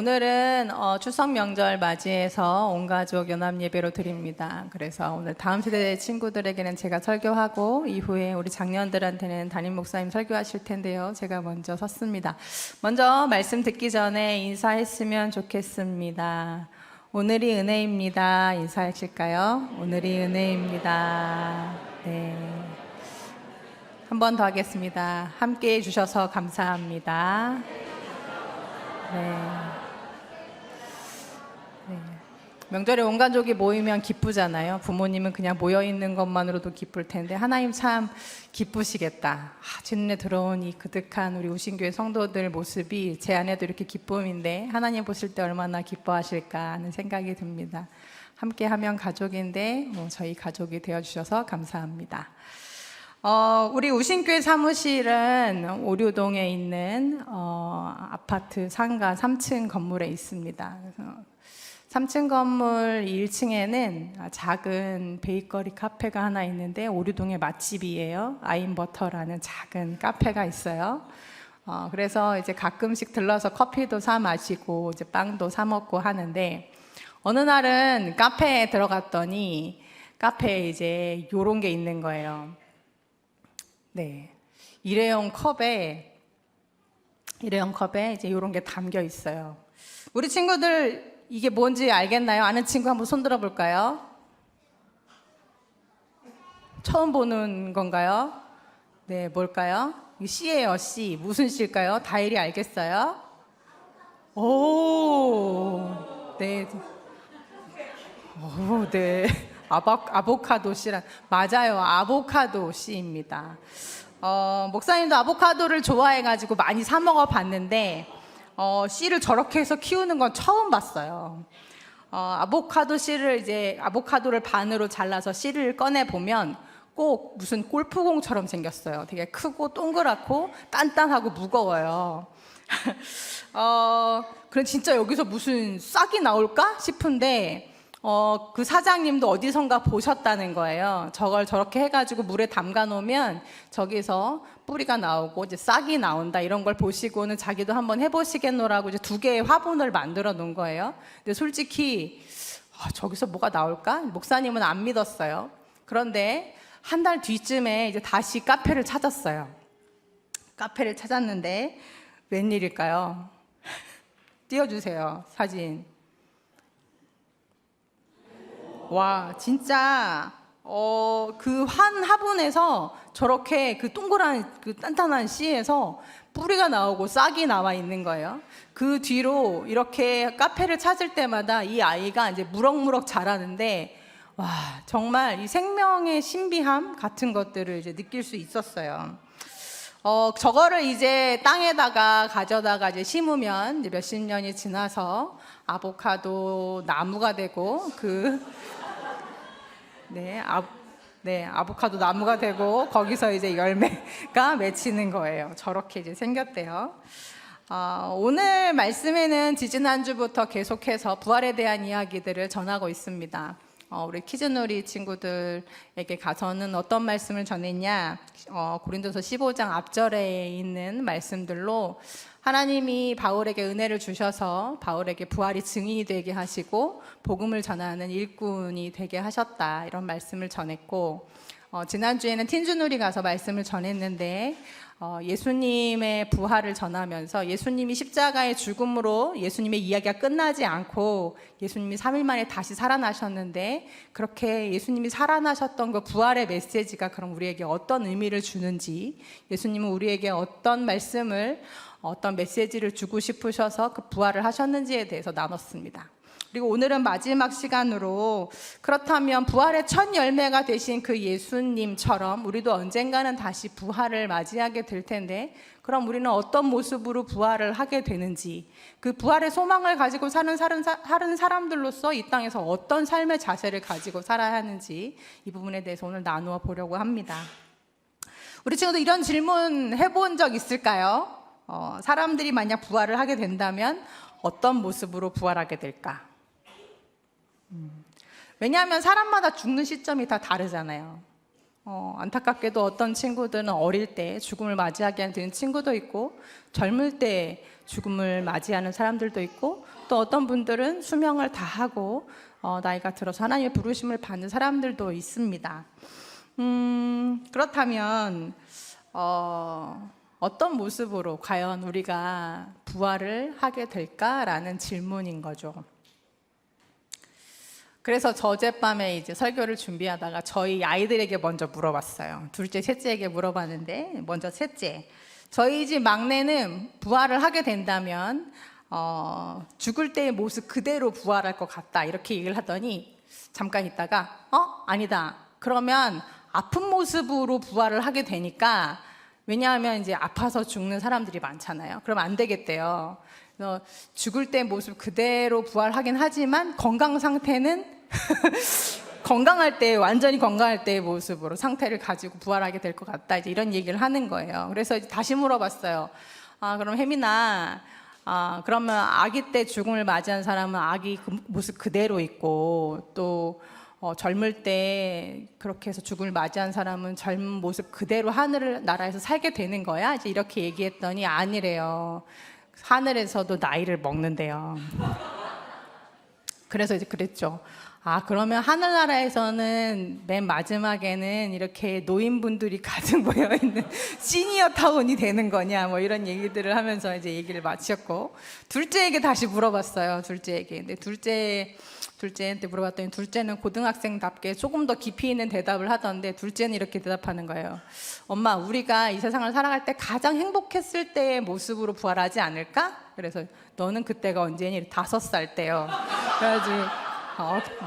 오늘은 추석 명절 맞이해서 온 가족 연합 예배로 드립니다. 그래서 오늘 다음 세대 친구들에게는 제가 설교하고 이후에 우리 장년들한테는 담임 목사님 설교하실 텐데요. 제가 먼저 섰습니다. 먼저 말씀 듣기 전에 인사했으면 좋겠습니다. 오늘이 은혜입니다. 인사하실까요? 오늘이 은혜입니다. 네. 한 번 더 하겠습니다. 함께 해주셔서 감사합니다. 네. 명절에 온 가족이 모이면 기쁘잖아요. 부모님은 그냥 모여있는 것만으로도 기쁠 텐데 하나님 참 기쁘시겠다. 제 눈에 들어온 이 그득한 우리 우신교회 성도들 모습이 제 안에도 이렇게 기쁨인데 하나님 보실 때 얼마나 기뻐하실까 하는 생각이 듭니다. 함께 하면 가족인데 저희 가족이 되어주셔서 감사합니다. 우리 우신교회 사무실은 오류동에 있는 아파트 상가 3층 건물에 있습니다. 그래서 3층 건물 1층에는 작은 베이커리 카페가 하나 있는데 오류동의 맛집이에요. 아임버터라는 작은 카페가 있어요. 그래서 이제 가끔씩 들러서 커피도 사 마시고 이제 빵도 사 먹고 하는데 어느 날은 카페에 들어갔더니 카페에 이제 요런 게 있는 거예요. 네, 일회용 컵에 이제 요런 게 담겨 있어요. 우리 친구들 이게 뭔지 알겠나요? 아는 친구 한번 손 들어 볼까요? 처음 보는 건가요? 네, 뭘까요? 씨예요, 씨. 무슨 씨일까요? 다일이 알겠어요? 오, 네. 오, 네. 아보카도 씨란, 맞아요. 아보카도 씨입니다. 목사님도 아보카도를 좋아해가지고 많이 사 먹어 봤는데, 씨를 저렇게 해서 키우는 건 처음 봤어요. 아보카도 씨를 이제 아보카도를 반으로 잘라서 씨를 꺼내 보면 꼭 무슨 골프공처럼 생겼어요. 되게 크고 동그랗고 단단하고 무거워요. 그래 진짜 여기서 무슨 싹이 나올까 싶은데 그 사장님도 어디선가 보셨다는 거예요. 저걸 저렇게 해가지고 물에 담가 놓으면 저기서 뿌리가 나오고 이제 싹이 나온다 이런 걸 보시고는 자기도 한번 해보시겠노라고 이제 2개의 화분을 만들어 놓은 거예요. 근데 솔직히 저기서 뭐가 나올까? 목사님은 안 믿었어요. 그런데 한 달 뒤쯤에 이제 다시 카페를 찾았어요. 카페를 찾았는데 웬일일까요? 띄워주세요, 사진. 와, 진짜 그 한 화분에서 저렇게 그 동그란 그 단단한 씨에서 뿌리가 나오고 싹이 나와 있는 거예요. 그 뒤로 이렇게 카페를 찾을 때마다 이 아이가 이제 무럭무럭 자라는데 와, 정말 이 생명의 신비함 같은 것들을 이제 느낄 수 있었어요. 저거를 이제 땅에다가 가져다가 이제 심으면 이제 몇십 년이 지나서 아보카도 나무가 되고 아보카도 나무가 되고 거기서 이제 열매가 맺히는 거예요. 저렇게 이제 생겼대요. 오늘 말씀에는 지지난주부터 계속해서 부활에 대한 이야기들을 전하고 있습니다. 우리 키즈놀이 친구들에게 가서는 어떤 말씀을 전했냐? 고린도서 15장 앞절에 있는 말씀들로 하나님이 바울에게 은혜를 주셔서 바울에게 부활이 증인이 되게 하시고 복음을 전하는 일꾼이 되게 하셨다 이런 말씀을 전했고 지난주에는 틴주놀이 가서 말씀을 전했는데 예수님의 부활을 전하면서 예수님이 십자가의 죽음으로 예수님의 이야기가 끝나지 않고 예수님이 3일 만에 다시 살아나셨는데 그렇게 예수님이 살아나셨던 그 부활의 메시지가 그럼 우리에게 어떤 의미를 주는지 예수님은 우리에게 어떤 말씀을 어떤 메시지를 주고 싶으셔서 그 부활을 하셨는지에 대해서 나눴습니다. 그리고 오늘은 마지막 시간으로 그렇다면 부활의 첫 열매가 되신 그 예수님처럼 우리도 언젠가는 다시 부활을 맞이하게 될 텐데 그럼 우리는 어떤 모습으로 부활을 하게 되는지 그 부활의 소망을 가지고 사는 사람들로서 이 땅에서 어떤 삶의 자세를 가지고 살아야 하는지 이 부분에 대해서 오늘 나누어 보려고 합니다. 우리 친구들 이런 질문 해본 적 있을까요? 사람들이 만약 부활을 하게 된다면 어떤 모습으로 부활하게 될까? 왜냐하면 사람마다 죽는 시점이 다 다르잖아요. 안타깝게도 어떤 친구들은 어릴 때 죽음을 맞이하게 되는 친구도 있고, 젊을 때 죽음을 맞이하는 사람들도 있고, 또 어떤 분들은 수명을 다하고 나이가 들어서 하나님의 부르심을 받는 사람들도 있습니다. 그렇다면 어떤 모습으로 과연 우리가 부활을 하게 될까라는 질문인 거죠. 그래서 저 어젯밤에 이제 설교를 준비하다가 저희 아이들에게 먼저 물어봤어요. 둘째, 셋째에게 물어봤는데, 먼저 셋째, 저희 집 막내는 부활을 하게 된다면 죽을 때의 모습 그대로 부활할 것 같다, 이렇게 얘기를 하더니 잠깐 있다가 아니다, 그러면 아픈 모습으로 부활을 하게 되니까, 왜냐하면 이제 아파서 죽는 사람들이 많잖아요. 그럼 안 되겠대요. 그래서 죽을 때 모습 그대로 부활하긴 하지만 건강 상태는 건강할 때, 완전히 건강할 때의 모습으로 상태를 가지고 부활하게 될 것 같다, 이제 이런 얘기를 하는 거예요. 그래서 이제 다시 물어봤어요. 그럼 혜민아, 그러면 아기 때 죽음을 맞이한 사람은 아기 그 모습 그대로 있고, 또 젊을 때 그렇게 해서 죽음을 맞이한 사람은 젊은 모습 그대로 하늘 나라에서 살게 되는 거야? 이제 이렇게 얘기했더니 아니래요. 하늘에서도 나이를 먹는데요. 그래서 이제 그랬죠. 그러면 하늘나라에서는 맨 마지막에는 이렇게 노인분들이 가득 모여있는 시니어 타운이 되는 거냐, 뭐 이런 얘기들을 하면서 이제 얘기를 마쳤고, 둘째에게 다시 물어봤어요. 둘째에게. 근데 둘째한테 물어봤더니 둘째는 고등학생답게 조금 더 깊이 있는 대답을 하던데, 둘째는 이렇게 대답하는 거예요. 엄마, 우리가 이 세상을 살아갈 때 가장 행복했을 때의 모습으로 부활하지 않을까? 그래서 너는 그때가 언제니? 5살 때요. 그래가지고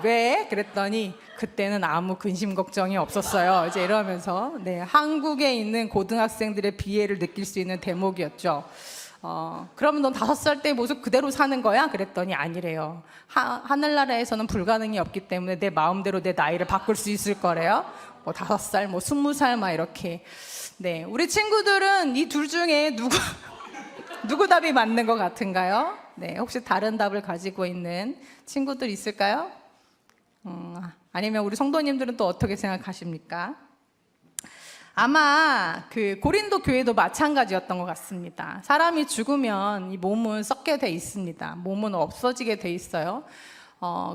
왜? 그랬더니 그때는 아무 근심 걱정이 없었어요. 이제 이러면서 한국에 있는 고등학생들의 비애를 느낄 수 있는 대목이었죠. 그러면 넌 5살 때 모습 그대로 사는 거야? 그랬더니 아니래요. 하늘나라에서는 불가능이 없기 때문에 내 마음대로 내 나이를 바꿀 수 있을 거래요. 뭐 5살, 뭐 20살 막 이렇게. 우리 친구들은 이 둘 중에 누구 답이 맞는 것 같은가요? 혹시 다른 답을 가지고 있는 친구들 있을까요? 아니면 우리 성도님들은 또 어떻게 생각하십니까? 아마 그 고린도 교회도 마찬가지였던 것 같습니다. 사람이 죽으면 이 몸은 썩게 돼 있습니다. 몸은 없어지게 돼 있어요.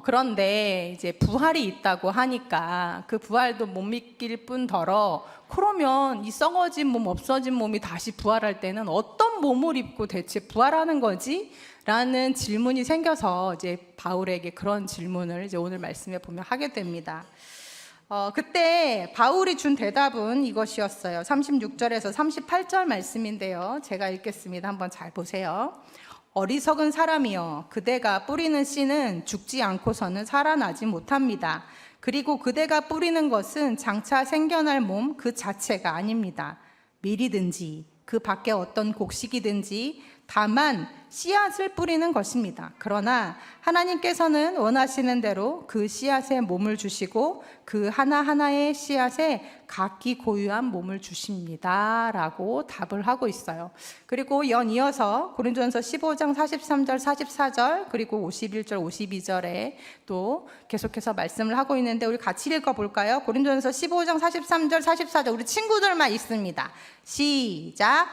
그런데 이제 부활이 있다고 하니까 그 부활도 못 믿길 뿐더러, 그러면 이 썩어진 몸, 없어진 몸이 다시 부활할 때는 어떤 몸을 입고 대체 부활하는 거지? 라는 질문이 생겨서 이제 바울에게 그런 질문을 이제 오늘 말씀에 보면 하게 됩니다. 그때 바울이 준 대답은 이것이었어요. 36절에서 38절 말씀인데요. 제가 읽겠습니다. 한번 잘 보세요. 어리석은 사람이여, 그대가 뿌리는 씨는 죽지 않고서는 살아나지 못합니다. 그리고 그대가 뿌리는 것은 장차 생겨날 몸 그 자체가 아닙니다. 밀이든지 그 밖에 어떤 곡식이든지 다만 씨앗을 뿌리는 것입니다. 그러나 하나님께서는 원하시는 대로 그 씨앗에 몸을 주시고 그 하나하나의 씨앗에 각기 고유한 몸을 주십니다 라고 답을 하고 있어요. 그리고 연이어서 고린도전서 15장 43절 44절 그리고 51절 52절에 또 계속해서 말씀을 하고 있는데, 우리 같이 읽어볼까요? 고린도전서 15장 43절 44절 우리 친구들만 있습니다. 시작.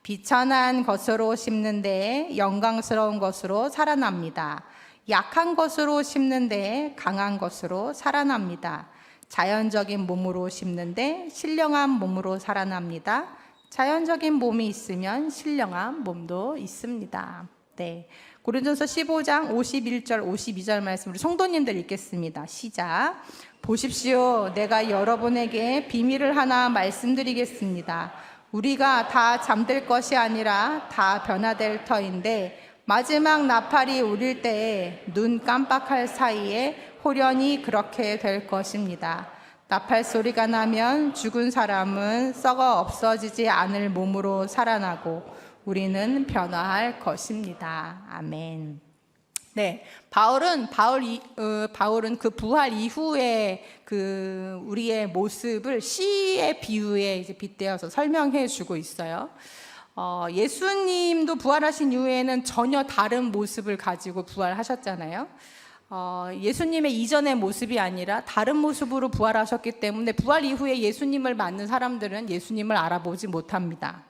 비천한 것으로 심는데 영광스러운 것으로 살아납니다. 약한 것으로 심는데 강한 것으로 살아납니다. 자연적인 몸으로 심는데 신령한 몸으로 살아납니다. 자연적인 몸이 있으면 신령한 몸도 있습니다. 고린도전서 15장 51절 52절 말씀 우리 성도님들 읽겠습니다. 시작. 보십시오, 내가 여러분에게 비밀을 하나 말씀드리겠습니다. 우리가 다 잠들 것이 아니라 다 변화될 터인데, 마지막 나팔이 울릴 때에 눈 깜빡할 사이에 호련히 그렇게 될 것입니다. 나팔 소리가 나면 죽은 사람은 썩어 없어지지 않을 몸으로 살아나고 우리는 변화할 것입니다. 아멘. 바울은 그 부활 이후에 그 우리의 모습을 씨의 비유에 이제 빗대어서 설명해 주고 있어요. 예수님도 부활하신 이후에는 전혀 다른 모습을 가지고 부활하셨잖아요. 예수님의 이전의 모습이 아니라 다른 모습으로 부활하셨기 때문에 부활 이후에 예수님을 맞는 사람들은 예수님을 알아보지 못합니다.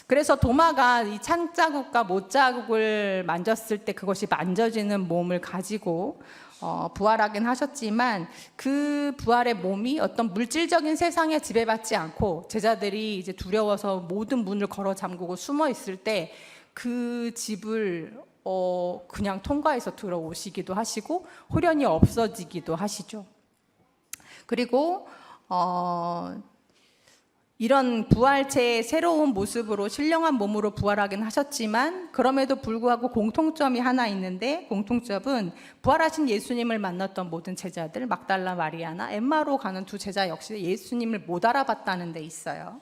그래서 도마가 이 창자국과 못자국을 만졌을 때 그것이 만져지는 몸을 가지고 부활하긴 하셨지만 그 부활의 몸이 어떤 물질적인 세상에 지배받지 않고 제자들이 이제 두려워서 모든 문을 걸어 잠그고 숨어 있을 때 그 집을 그냥 통과해서 들어오시기도 하시고 홀연히 없어지기도 하시죠. 그리고 이런 부활체의 새로운 모습으로 신령한 몸으로 부활하긴 하셨지만 그럼에도 불구하고 공통점이 하나 있는데, 공통점은 부활하신 예수님을 만났던 모든 제자들, 막달라 마리아나 엠마로 가는 두 제자 역시 예수님을 못 알아봤다는 데 있어요.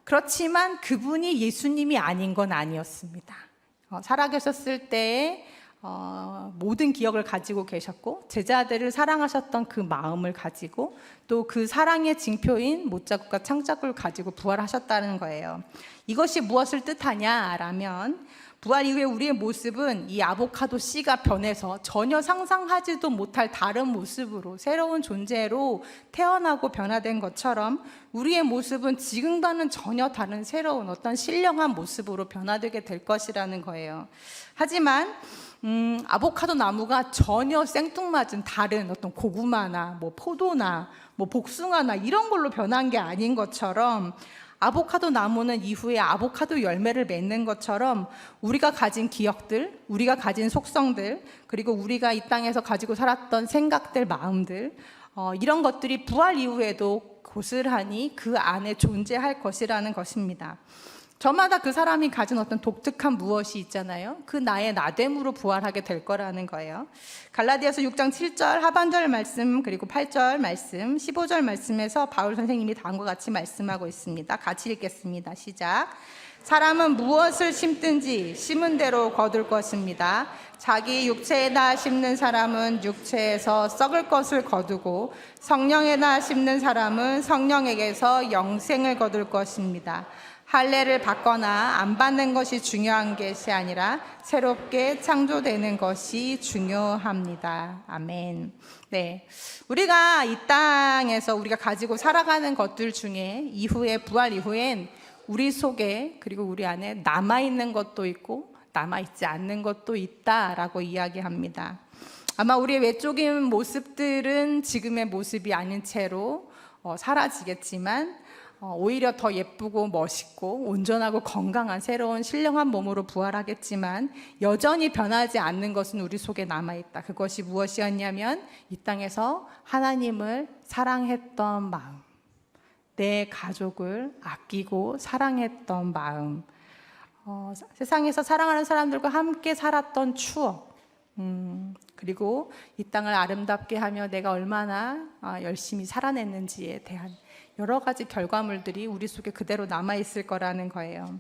그렇지만 그분이 예수님이 아닌 건 아니었습니다. 살아계셨을 때에 모든 기억을 가지고 계셨고 제자들을 사랑하셨던 그 마음을 가지고 또 그 사랑의 징표인 못자국과 창자국을 가지고 부활하셨다는 거예요. 이것이 무엇을 뜻하냐라면 부활 이후에 우리의 모습은 이 아보카도 씨가 변해서 전혀 상상하지도 못할 다른 모습으로 새로운 존재로 태어나고 변화된 것처럼 우리의 모습은 지금과는 전혀 다른 새로운 어떤 신령한 모습으로 변화되게 될 것이라는 거예요. 하지만 아보카도 나무가 전혀 생뚱맞은 다른 어떤 고구마나 뭐 포도나 뭐 복숭아나 이런 걸로 변한 게 아닌 것처럼 아보카도 나무는 이후에 아보카도 열매를 맺는 것처럼 우리가 가진 기억들, 우리가 가진 속성들, 그리고 우리가 이 땅에서 가지고 살았던 생각들, 마음들, 이런 것들이 부활 이후에도 고스란히 그 안에 존재할 것이라는 것입니다. 저마다 그 사람이 가진 어떤 독특한 무엇이 있잖아요. 그 나의 나됨으로 부활하게 될 거라는 거예요. 갈라디아서 6장 7절 하반절 말씀, 그리고 8절 말씀, 15절 말씀에서 바울 선생님이 다음과 같이 말씀하고 있습니다. 같이 읽겠습니다. 시작. 사람은 무엇을 심든지 심은 대로 거둘 것입니다. 자기 육체에다 심는 사람은 육체에서 썩을 것을 거두고 성령에다 심는 사람은 성령에게서 영생을 거둘 것입니다. 할례를 받거나 안 받는 것이 중요한 것이 아니라 새롭게 창조되는 것이 중요합니다. 아멘. 네, 우리가 이 땅에서 우리가 가지고 살아가는 것들 중에 이후에 부활 이후엔 우리 속에 그리고 우리 안에 남아있는 것도 있고 남아있지 않는 것도 있다라고 이야기합니다. 아마 우리의 외적인 모습들은 지금의 모습이 아닌 채로 사라지겠지만 오히려 더 예쁘고 멋있고 온전하고 건강한 새로운 신령한 몸으로 부활하겠지만 여전히 변하지 않는 것은 우리 속에 남아있다. 그것이 무엇이었냐면 이 땅에서 하나님을 사랑했던 마음, 내 가족을 아끼고 사랑했던 마음, 세상에서 사랑하는 사람들과 함께 살았던 추억, 그리고 이 땅을 아름답게 하며 내가 얼마나 열심히 살아냈는지에 대한 여러 가지 결과물들이 우리 속에 그대로 남아있을 거라는 거예요.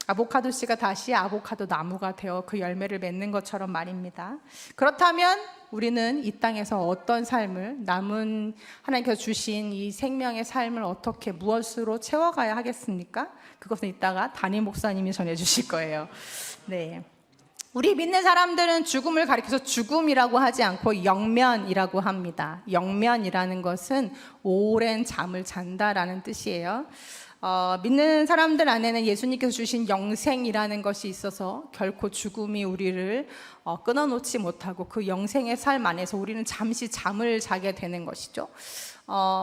아보카도 씨가 다시 아보카도 나무가 되어 그 열매를 맺는 것처럼 말입니다. 그렇다면 우리는 이 땅에서 어떤 삶을, 남은 하나님께서 주신 이 생명의 삶을 어떻게 무엇으로 채워가야 하겠습니까? 그것은 이따가 담임 목사님이 전해주실 거예요. 네. 우리 믿는 사람들은 죽음을 가리켜서 죽음이라고 하지 않고 영면이라고 합니다. 영면이라는 것은 오랜 잠을 잔다라는 뜻이에요. 믿는 사람들 안에는 예수님께서 주신 영생이라는 것이 있어서 결코 죽음이 우리를 끊어놓지 못하고 그 영생의 삶 안에서 우리는 잠시 잠을 자게 되는 것이죠.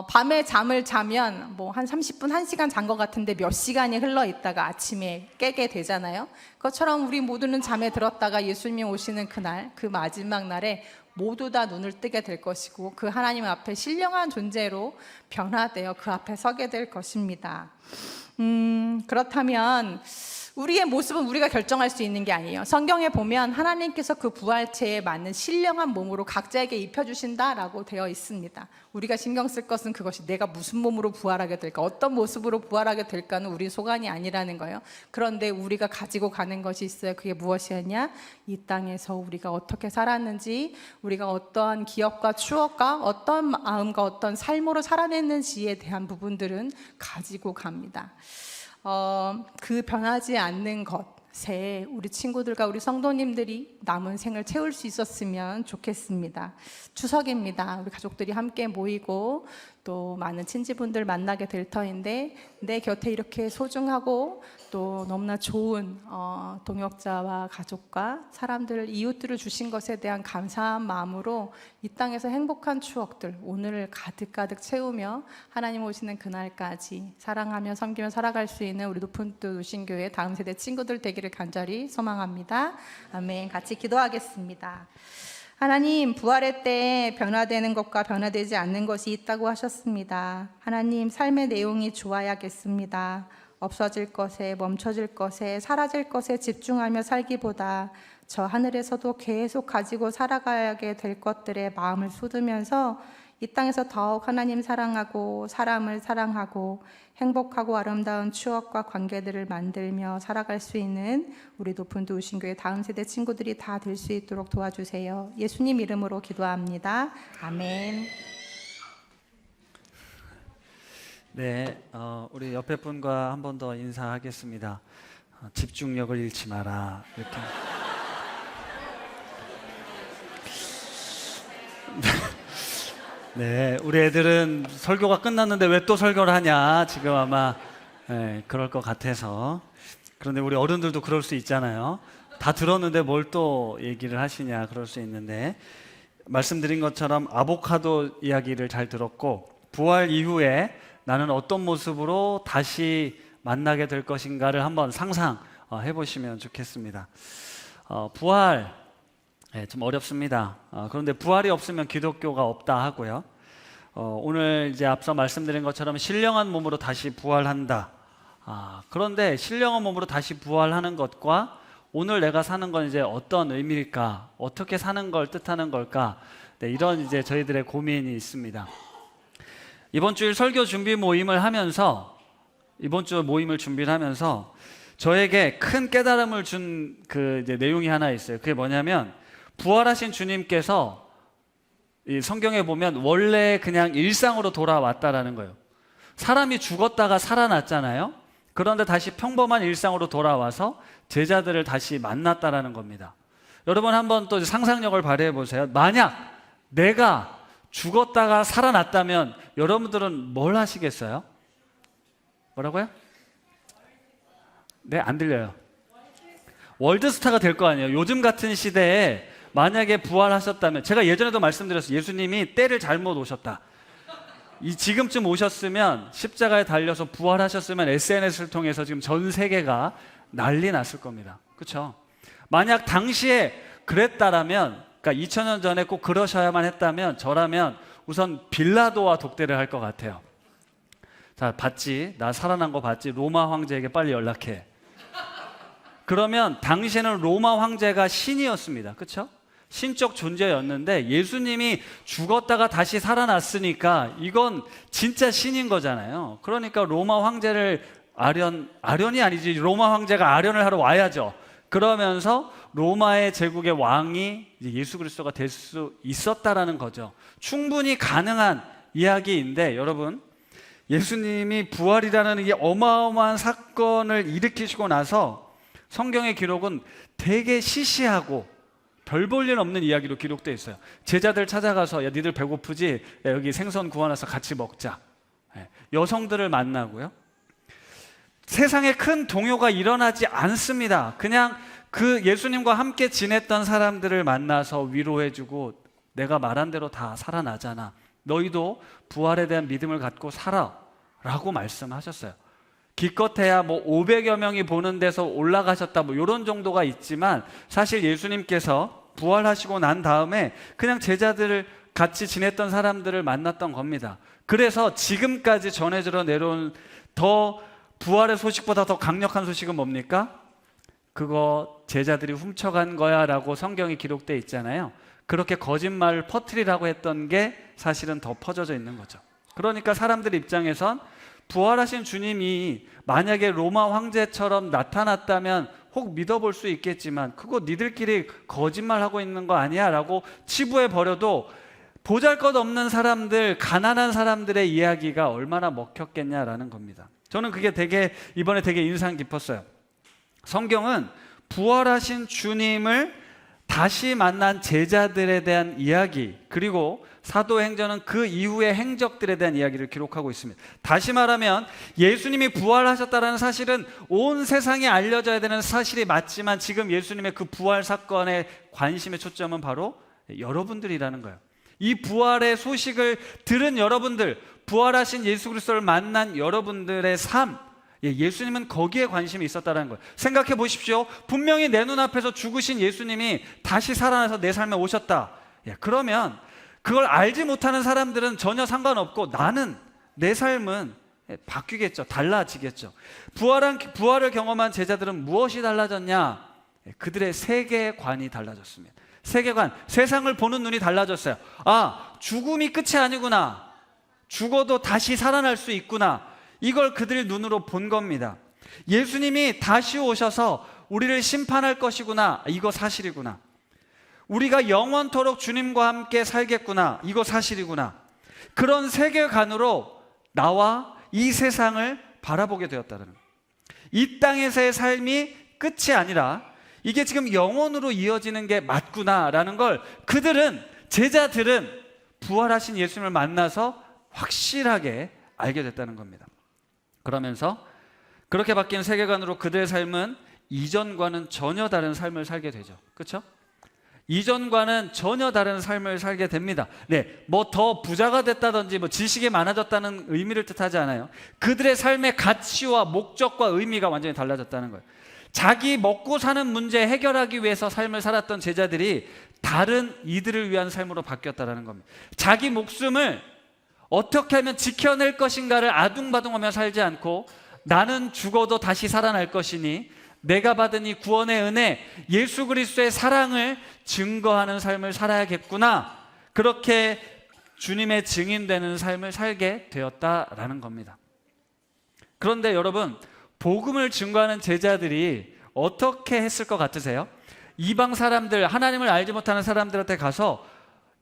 밤에 잠을 자면 뭐 한 30분, 1시간 잔 것 같은데 몇 시간이 흘러 있다가 아침에 깨게 되잖아요. 그것처럼 우리 모두는 잠에 들었다가 예수님이 오시는 그날, 그 마지막 날에 모두 다 눈을 뜨게 될 것이고 그 하나님 앞에 신령한 존재로 변화되어 그 앞에 서게 될 것입니다. 그렇다면 우리의 모습은 우리가 결정할 수 있는 게 아니에요. 성경에 보면 하나님께서 그 부활체에 맞는 신령한 몸으로 각자에게 입혀주신다라고 되어 있습니다. 우리가 신경 쓸 것은 그것이 내가 무슨 몸으로 부활하게 될까, 어떤 모습으로 부활하게 될까는 우리 소관이 아니라는 거예요. 그런데 우리가 가지고 가는 것이 있어요. 그게 무엇이었냐? 이 땅에서 우리가 어떻게 살았는지, 우리가 어떠한 기억과 추억과 어떤 마음과 어떤 삶으로 살아냈는지에 대한 부분들은 가지고 갑니다. 그 변하지 않는 것, 새해 우리 친구들과 우리 성도님들이 남은 생을 채울 수 있었으면 좋겠습니다. 추석입니다. 우리 가족들이 함께 모이고 또 많은 친지분들 만나게 될 터인데 내 곁에 이렇게 소중하고 또 너무나 좋은 동역자와 가족과 사람들, 이웃들을 주신 것에 대한 감사한 마음으로 이 땅에서 행복한 추억들 오늘을 가득가득 채우며 하나님 오시는 그날까지 사랑하며 섬기며 살아갈 수 있는 우리 높은 뜻 우신교회 다음 세대 친구들 되기를 간절히 소망합니다. 아멘. 같이 기도하겠습니다. 하나님, 부활의 때에 변화되는 것과 변화되지 않는 것이 있다고 하셨습니다. 하나님, 삶의 내용이 좋아야겠습니다. 없어질 것에, 멈춰질 것에, 사라질 것에 집중하며 살기보다 저 하늘에서도 계속 가지고 살아가게 될 것들에 마음을 쏟으면서 이 땅에서 더욱 하나님 사랑하고 사람을 사랑하고 행복하고 아름다운 추억과 관계들을 만들며 살아갈 수 있는 우리 높은 우신교회 다음 세대 친구들이 다 될 수 있도록 도와주세요. 예수님 이름으로 기도합니다. 아멘. 네, 우리 옆에 분과 한 번 더 인사하겠습니다. 집중력을 잃지 마라. 이렇게. 네, 우리 애들은 설교가 끝났는데 왜 또 설교를 하냐 지금 아마 그럴 것 같아서. 그런데 우리 어른들도 그럴 수 있잖아요. 다 들었는데 뭘 또 얘기를 하시냐 그럴 수 있는데, 말씀드린 것처럼 아보카도 이야기를 잘 들었고 부활 이후에 나는 어떤 모습으로 다시 만나게 될 것인가를 한번 상상해 보시면 좋겠습니다. 부활 좀 어렵습니다. 그런데 부활이 없으면 기독교가 없다 하고요. 오늘 이제 앞서 말씀드린 것처럼 신령한 몸으로 다시 부활한다. 그런데 신령한 몸으로 다시 부활하는 것과 오늘 내가 사는 건 이제 어떤 의미일까? 어떻게 사는 걸 뜻하는 걸까? 네, 이런 이제 저희들의 고민이 있습니다. 이번 주일 설교 준비 모임을 하면서, 이번 주 모임을 준비를 하면서 저에게 큰 깨달음을 준 그 이제 내용이 하나 있어요. 그게 뭐냐면, 부활하신 주님께서 이 성경에 보면 원래 그냥 일상으로 돌아왔다라는 거예요. 사람이 죽었다가 살아났잖아요. 그런데 다시 평범한 일상으로 돌아와서 제자들을 다시 만났다라는 겁니다. 여러분 한번 또 상상력을 발휘해 보세요. 만약 내가 죽었다가 살아났다면 여러분들은 뭘 하시겠어요? 뭐라고요? 네, 안 들려요. 월드스타가 될 거 아니에요. 요즘 같은 시대에 만약에 부활하셨다면, 제가 예전에도 말씀드렸어요. 예수님이 때를 잘못 오셨다. 지금쯤 오셨으면, 십자가에 달려서 부활하셨으면 SNS를 통해서 지금 전 세계가 난리 났을 겁니다. 그렇죠? 만약 당시에 그랬다라면, 그러니까 2000년 전에 꼭 그러셔야만 했다면, 저라면 우선 빌라도와 독대를 할 것 같아요. 자, 봤지? 나 살아난 거 봤지? 로마 황제에게 빨리 연락해. 그러면 당시에는 로마 황제가 신이었습니다. 그렇죠? 신적 존재였는데 예수님이 죽었다가 다시 살아났으니까 이건 진짜 신인 거잖아요. 그러니까 로마 황제를 아련이 아니지, 로마 황제가 아련을 하러 와야죠. 그러면서 로마의 제국의 왕이 예수 그리스도가 될 수 있었다라는 거죠. 충분히 가능한 이야기인데, 여러분, 예수님이 부활이라는 이 어마어마한 사건을 일으키시고 나서 성경의 기록은 되게 시시하고 별 볼 일 없는 이야기로 기록되어 있어요. 제자들 찾아가서, 야, 니들 배고프지? 야, 여기 생선 구워놔서 같이 먹자. 여성들을 만나고요. 세상에 큰 동요가 일어나지 않습니다. 그냥 그 예수님과 함께 지냈던 사람들을 만나서 위로해주고, 내가 말한 대로 다 살아나잖아. 너희도 부활에 대한 믿음을 갖고 살아 라고 말씀하셨어요. 기껏해야 뭐 500여 명이 보는 데서 올라가셨다 뭐 이런 정도가 있지만, 사실 예수님께서 부활하시고 난 다음에 그냥 제자들을 같이 지냈던 사람들을 만났던 겁니다. 그래서 지금까지 전해져 내려온 더 부활의 소식보다 더 강력한 소식은 뭡니까? 그거 제자들이 훔쳐간 거야 라고 성경이 기록되어 있잖아요. 그렇게 거짓말을 퍼뜨리라고 했던 게 사실은 더 퍼져져 있는 거죠. 그러니까 사람들 입장에선 부활하신 주님이 만약에 로마 황제처럼 나타났다면 혹 믿어볼 수 있겠지만, 그거 니들끼리 거짓말하고 있는 거 아니야 라고 치부해 버려도 보잘것없는 사람들, 가난한 사람들의 이야기가 얼마나 먹혔겠냐라는 겁니다. 저는 그게 이번에 되게 인상 깊었어요. 성경은 부활하신 주님을 다시 만난 제자들에 대한 이야기, 그리고 사도행전은 그 이후의 행적들에 대한 이야기를 기록하고 있습니다. 다시 말하면 예수님이 부활하셨다는 사실은 온 세상에 알려져야 되는 사실이 맞지만 지금 예수님의 그 부활 사건의 관심의 초점은 바로 여러분들이라는 거예요. 이 부활의 소식을 들은 여러분들, 부활하신 예수 그리스도를 만난 여러분들의 삶, 예수님은 거기에 관심이 있었다는 거예요. 생각해 보십시오. 분명히 내 눈앞에서 죽으신 예수님이 다시 살아나서 내 삶에 오셨다. 그러면 그걸 알지 못하는 사람들은 전혀 상관없고 나는, 내 삶은 바뀌겠죠. 달라지겠죠. 부활을 경험한 제자들은 무엇이 달라졌냐? 그들의 세계관이 달라졌습니다. 세계관, 세상을 보는 눈이 달라졌어요. 아, 죽음이 끝이 아니구나. 죽어도 다시 살아날 수 있구나. 이걸 그들 눈으로 본 겁니다. 예수님이 다시 오셔서 우리를 심판할 것이구나. 이거 사실이구나. 우리가 영원토록 주님과 함께 살겠구나. 이거 사실이구나. 그런 세계관으로 나와 이 세상을 바라보게 되었다는 거예요. 이 땅에서의 삶이 끝이 아니라 이게 지금 영원으로 이어지는 게 맞구나라는 걸 제자들은 부활하신 예수님을 만나서 확실하게 알게 됐다는 겁니다. 그러면서 그렇게 바뀐 세계관으로 그들의 삶은 이전과는 전혀 다른 삶을 살게 되죠. 그렇죠? 이전과는 전혀 다른 삶을 살게 됩니다. 뭐 더 부자가 됐다든지 뭐 지식이 많아졌다는 의미를 뜻하지 않아요. 그들의 삶의 가치와 목적과 의미가 완전히 달라졌다는 거예요. 자기 먹고 사는 문제 해결하기 위해서 삶을 살았던 제자들이 다른 이들을 위한 삶으로 바뀌었다는 겁니다. 자기 목숨을 어떻게 하면 지켜낼 것인가를 아둥바둥하며 살지 않고 나는 죽어도 다시 살아날 것이니 내가 받은 이 구원의 은혜, 예수 그리스도의 사랑을 증거하는 삶을 살아야겠구나. 그렇게 주님의 증인되는 삶을 살게 되었다라는 겁니다. 그런데 여러분, 복음을 증거하는 제자들이 어떻게 했을 것 같으세요? 이방 사람들, 하나님을 알지 못하는 사람들한테 가서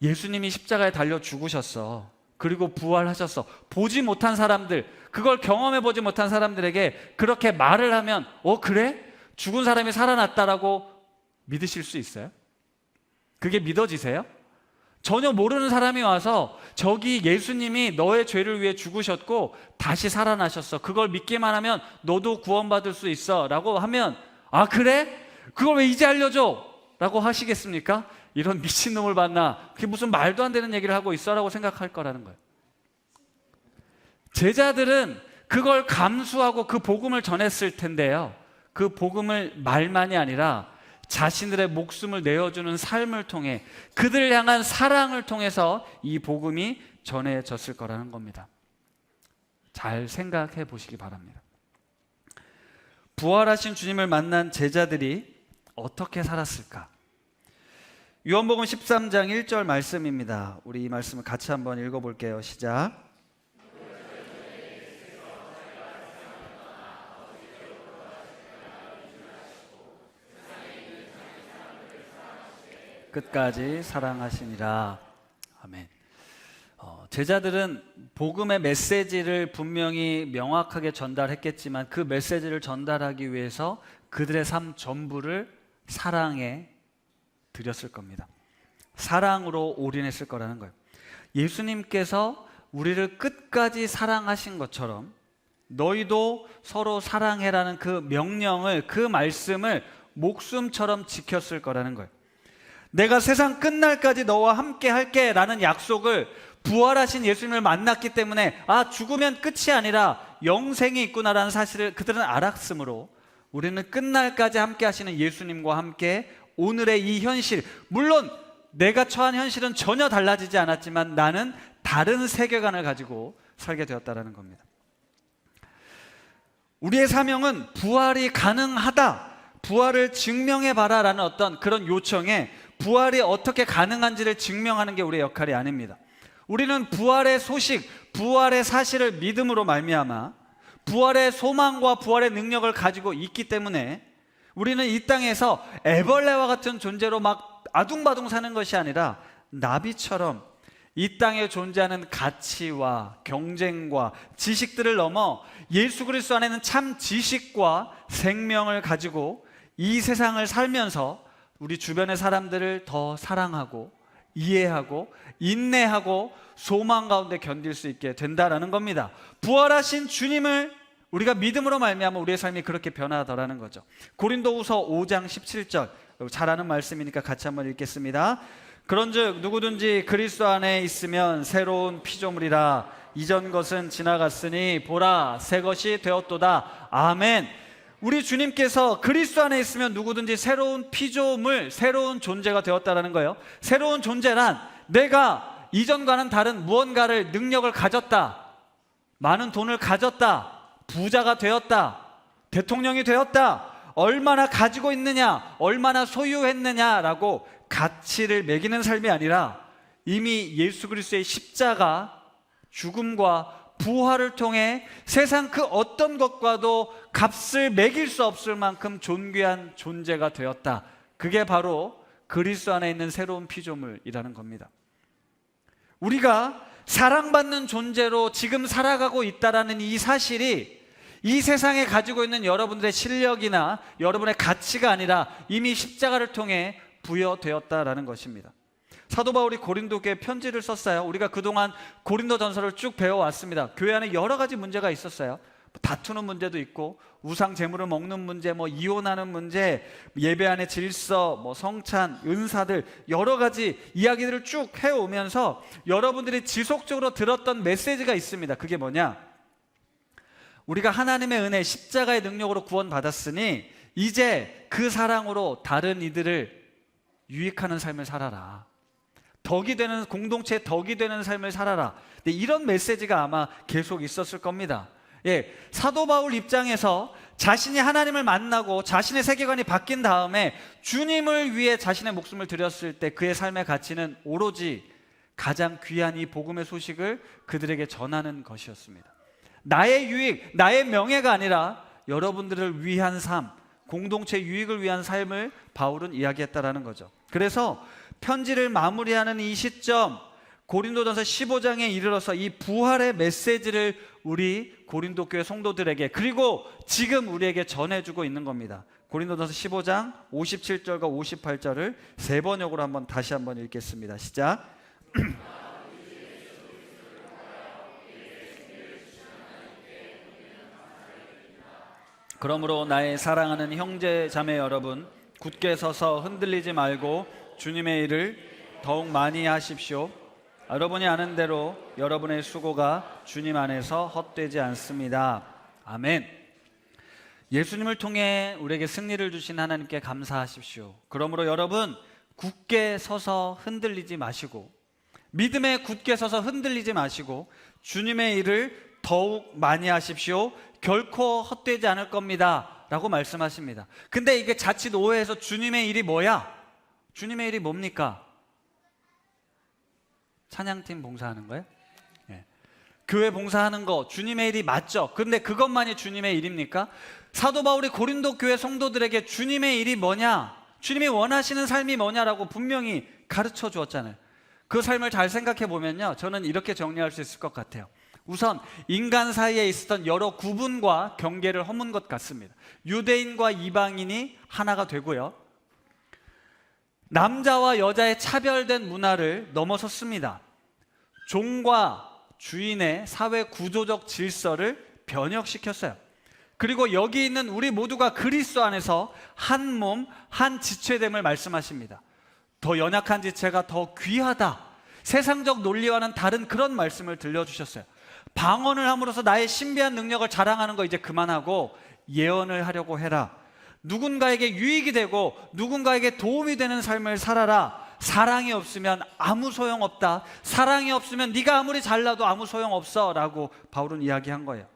예수님이 십자가에 달려 죽으셨어. 그리고 부활하셨어. 보지 못한 사람들, 그걸 경험해 보지 못한 사람들에게 그렇게 말을 하면 그래? 죽은 사람이 살아났다라고 믿으실 수 있어요? 그게 믿어지세요? 전혀 모르는 사람이 와서 저기 예수님이 너의 죄를 위해 죽으셨고 다시 살아나셨어. 그걸 믿기만 하면 너도 구원받을 수 있어 라고 하면 아 그래? 그걸 왜 이제 알려줘? 라고 하시겠습니까? 이런 미친놈을 봤나? 그게 무슨 말도 안 되는 얘기를 하고 있어? 라고 생각할 거라는 거예요. 제자들은 그걸 감수하고 그 복음을 전했을 텐데요, 그 복음을 말만이 아니라 자신들의 목숨을 내어주는 삶을 통해 그들을 향한 사랑을 통해서 이 복음이 전해졌을 거라는 겁니다. 잘 생각해 보시기 바랍니다. 부활하신 주님을 만난 제자들이 어떻게 살았을까? 요한복음 13장 1절 말씀입니다. 우리 이 말씀을 같이 한번 읽어볼게요. 시작. 끝까지 사랑하시니라. 아멘. 제자들은 복음의 메시지를 분명히 명확하게 전달했겠지만 그 메시지를 전달하기 위해서 그들의 삶 전부를 사랑에 드렸을 겁니다. 사랑으로 올인했을 거라는 거예요. 예수님께서 우리를 끝까지 사랑하신 것처럼 너희도 서로 사랑해라는 그 명령을, 그 말씀을 목숨처럼 지켰을 거라는 거예요. 내가 세상 끝날까지 너와 함께 할게 라는 약속을 부활하신 예수님을 만났기 때문에 죽으면 끝이 아니라 영생이 있구나라는 사실을 그들은 알았으므로 우리는 끝날까지 함께 하시는 예수님과 함께 오늘의 이 현실, 물론 내가 처한 현실은 전혀 달라지지 않았지만 나는 다른 세계관을 가지고 살게 되었다는 겁니다. 우리의 사명은 부활이 가능하다, 부활을 증명해봐라 라는 어떤 그런 요청에 부활이 어떻게 가능한지를 증명하는 게 우리의 역할이 아닙니다. 우리는 부활의 소식, 부활의 사실을 믿음으로 말미암아 부활의 소망과 부활의 능력을 가지고 있기 때문에 우리는 이 땅에서 애벌레와 같은 존재로 막 아둥바둥 사는 것이 아니라 나비처럼 이 땅에 존재하는 가치와 경쟁과 지식들을 넘어 예수 그리스도 안에는 참 지식과 생명을 가지고 이 세상을 살면서 우리 주변의 사람들을 더 사랑하고 이해하고 인내하고 소망 가운데 견딜 수 있게 된다라는 겁니다. 부활하신 주님을 우리가 믿음으로 말미암아 우리의 삶이 그렇게 변화하더라는 거죠. 고린도후서 5장 17절, 잘 아는 말씀이니까 같이 한번 읽겠습니다. 그런즉 누구든지 그리스도 안에 있으면 새로운 피조물이라, 이전 것은 지나갔으니 보라 새 것이 되었도다. 아멘. 우리 주님께서 그리스도 안에 있으면 누구든지 새로운 피조물, 새로운 존재가 되었다라는 거예요. 새로운 존재란 내가 이전과는 다른 무언가를, 능력을 가졌다, 많은 돈을 가졌다, 부자가 되었다, 대통령이 되었다, 얼마나 가지고 있느냐, 얼마나 소유했느냐라고 가치를 매기는 삶이 아니라 이미 예수 그리스도의 십자가, 죽음과 부활을 통해 세상 그 어떤 것과도 값을 매길 수 없을 만큼 존귀한 존재가 되었다. 그게 바로 그리스도 안에 있는 새로운 피조물이라는 겁니다. 우리가 사랑받는 존재로 지금 살아가고 있다라는 이 사실이 이 세상에 가지고 있는 여러분들의 실력이나 여러분의 가치가 아니라 이미 십자가를 통해 부여되었다라는 것입니다. 사도 바울이 고린도교에 편지를 썼어요. 우리가 그동안 고린도 전서를 쭉 배워왔습니다. 교회 안에 여러 가지 문제가 있었어요. 다투는 문제도 있고, 우상 제물을 먹는 문제, 이혼하는 문제, 예배 안의 질서, 성찬, 은사들, 여러 가지 이야기들을 쭉 해오면서 여러분들이 지속적으로 들었던 메시지가 있습니다. 그게 뭐냐? 우리가 하나님의 은혜, 십자가의 능력으로 구원받았으니 이제 그 사랑으로 다른 이들을 유익하는 삶을 살아라. 덕이 되는, 공동체의 덕이 되는 삶을 살아라. 이런 메시지가 아마 계속 있었을 겁니다. 사도 바울 입장에서 자신이 하나님을 만나고 자신의 세계관이 바뀐 다음에 주님을 위해 자신의 목숨을 드렸을 때 그의 삶의 가치는 오로지 가장 귀한 이 복음의 소식을 그들에게 전하는 것이었습니다. 나의 유익, 나의 명예가 아니라 여러분들을 위한 삶, 공동체 유익을 위한 삶을 바울은 이야기했다라는 거죠. 그래서 편지를 마무리하는 이 시점, 고린도전서 15장에 이르러서 이 부활의 메시지를 우리 고린도 교회 성도들에게, 그리고 지금 우리에게 전해주고 있는 겁니다. 고린도전서 15장 57절과 58절을 세 번역으로 다시 한번 읽겠습니다. 시작. 그러므로 나의 사랑하는 형제 자매 여러분, 굳게 서서 흔들리지 말고 주님의 일을 더욱 많이 하십시오. 여러분이 아는 대로 여러분의 수고가 주님 안에서 헛되지 않습니다. 아멘. 예수님을 통해 우리에게 승리를 주신 하나님께 감사하십시오. 그러므로 여러분, 굳게 서서 흔들리지 마시고, 믿음에 굳게 서서 흔들리지 마시고 주님의 일을 더욱 많이 하십시오. 결코 헛되지 않을 겁니다 라고 말씀하십니다. 근데 이게 자칫 오해해서 주님의 일이 뭐야? 주님의 일이 뭡니까? 찬양팀 봉사하는 거예요? 교회 봉사하는 거 주님의 일이 맞죠? 근데 그것만이 주님의 일입니까? 사도 바울이 고린도 교회 성도들에게 주님의 일이 뭐냐, 주님이 원하시는 삶이 뭐냐라고 분명히 가르쳐 주었잖아요. 그 삶을 잘 생각해 보면요, 저는 이렇게 정리할 수 있을 것 같아요. 우선 인간 사이에 있었던 여러 구분과 경계를 허문 것 같습니다. 유대인과 이방인이 하나가 되고요, 남자와 여자의 차별된 문화를 넘어섰습니다. 종과 주인의 사회 구조적 질서를 변혁시켰어요. 그리고 여기 있는 우리 모두가 그리스도 안에서 한 몸, 한 지체됨을 말씀하십니다. 더 연약한 지체가 더 귀하다, 세상적 논리와는 다른 그런 말씀을 들려주셨어요. 방언을 함으로써 나의 신비한 능력을 자랑하는 거 이제 그만하고 예언을 하려고 해라. 누군가에게 유익이 되고 누군가에게 도움이 되는 삶을 살아라. 사랑이 없으면 아무 소용없다. 사랑이 없으면 네가 아무리 잘나도 아무 소용없어 라고 바울은 이야기한 거예요.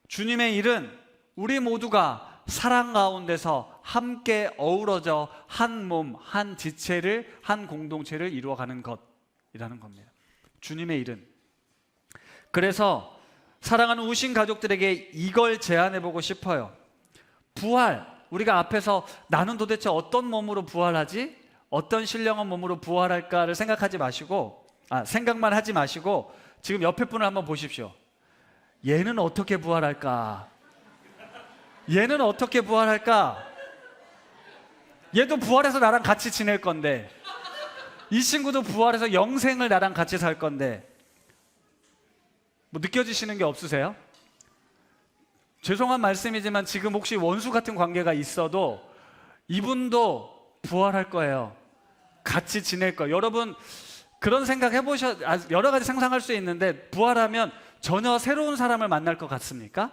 주님의 일은 우리 모두가 사랑 가운데서 함께 어우러져 한 몸, 한 지체를, 한 공동체를 이루어가는 것이라는 겁니다. 주님의 일은. 그래서 사랑하는 우신 가족들에게 이걸 제안해보고 싶어요. 부활, 우리가 앞에서 나는 도대체 어떤 몸으로 부활하지? 어떤 신령한 몸으로 부활할까를 생각만 하지 마시고 지금 옆에 분을 한번 보십시오. 얘는 어떻게 부활할까? 얘는 어떻게 부활할까? 얘도 부활해서 나랑 같이 지낼 건데, 이 친구도 부활해서 영생을 나랑 같이 살 건데, 뭐 느껴지시는 게 없으세요? 죄송한 말씀이지만 지금 혹시 원수 같은 관계가 있어도 이분도 부활할 거예요. 같이 지낼 거예요. 여러분 그런 생각 여러 가지 상상할 수 있는데, 부활하면 전혀 새로운 사람을 만날 것 같습니까?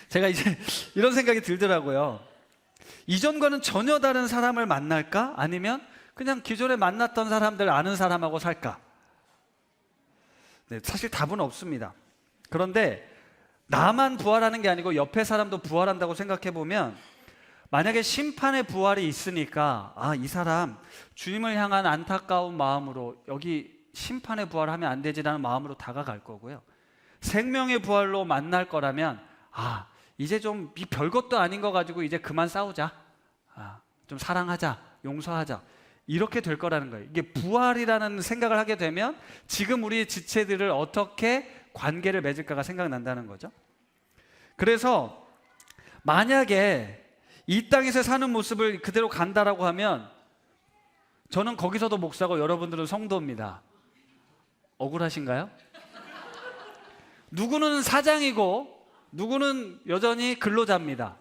제가 이제 이런 생각이 들더라고요. 이전과는 전혀 다른 사람을 만날까? 아니면 그냥 기존에 만났던 사람들 아는 사람하고 살까? 네, 사실 답은 없습니다. 그런데 나만 부활하는 게 아니고 옆에 사람도 부활한다고 생각해 보면, 만약에 심판의 부활이 있으니까 이 사람 주님을 향한 안타까운 마음으로 여기 심판의 부활하면 안 되지라는 마음으로 다가갈 거고요. 생명의 부활로 만날 거라면 이제 좀 이 별것도 아닌 거 가지고 이제 그만 싸우자, 좀 사랑하자, 용서하자, 이렇게 될 거라는 거예요. 이게 부활이라는 생각을 하게 되면 지금 우리 지체들을 어떻게 관계를 맺을까가 생각난다는 거죠. 그래서 만약에 이 땅에서 사는 모습을 그대로 간다라고 하면, 저는 거기서도 목사고 여러분들은 성도입니다. 억울하신가요? 누구는 사장이고 누구는 여전히 근로자입니다.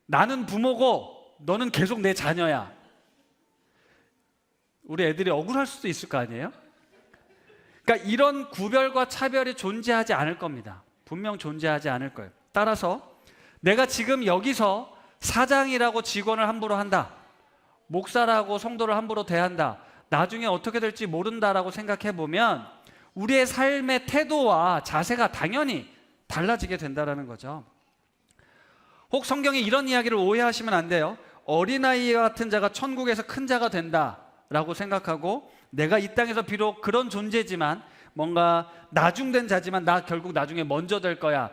나는 부모고 너는 계속 내 자녀야. 우리 애들이 억울할 수도 있을 거 아니에요? 그러니까 이런 구별과 차별이 존재하지 않을 겁니다. 분명 존재하지 않을 거예요. 따라서 내가 지금 여기서 사장이라고 직원을 함부로 한다, 목사라고 성도를 함부로 대한다, 나중에 어떻게 될지 모른다라고 생각해 보면 우리의 삶의 태도와 자세가 당연히 달라지게 된다는 거죠. 혹 성경에 이런 이야기를 오해하시면 안 돼요. 어린아이와 같은 자가 천국에서 큰 자가 된다라고 생각하고, 내가 이 땅에서 비록 그런 존재지만 뭔가 나중된 자지만 나 결국 나중에 먼저 될 거야.